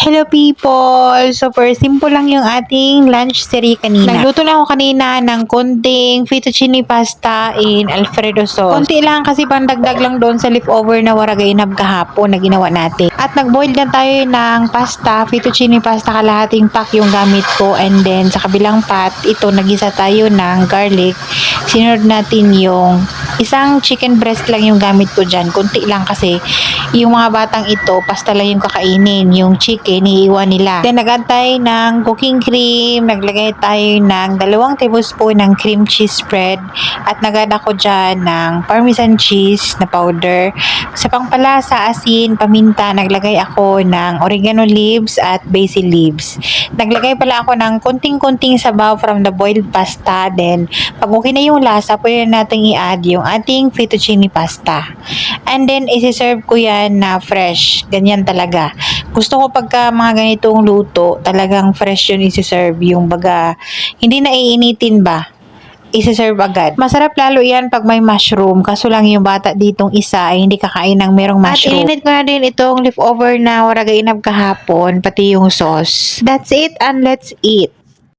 Hello people! Super simple lang yung ating lunch series kanina. Nagluto lang ako kanina ng konting fettuccine pasta in Alfredo sauce. Konti lang kasi pandagdag lang doon sa leftover na waragainab kahapon na ginawa natin. At nagboil na tayo ng pasta, fettuccine pasta, kalahating pack yung gamit ko. And then sa kabilang pot, ito nagisa tayo ng garlic. Sinunod natin yung isang chicken breast lang yung gamit ko dyan. Konti lang kasi yung mga batang ito, pasta lang yung kakainin. Yung chicken, iiwan nila. Then, nag-add ng cooking cream. Naglagay tayo ng 2 tablespoon ng cream cheese spread. At nag-add ako dyan ng parmesan cheese na powder. Sa pangpalasa, asin, paminta, naglagay ako ng oregano leaves at basil leaves. Naglagay pala ako ng konting-konting sabaw from the boiled pasta. Then, pag okay na yung lasa, pwede natin i-add yung ating fettuccine pasta. And then, isi-serve ko yan na fresh. Ganyan talaga. Gusto ko pagka mga ganitong luto, talagang fresh yun isi-serve. Yung baga, hindi na iinitin ba? Isi-serve agad. Masarap lalo yan pag may mushroom. Kaso lang yung bata ditong isa ay hindi kakain ng merong mushroom. At ininit ko na din itong leftover na waragainab kahapon, pati yung sauce. That's it and let's eat.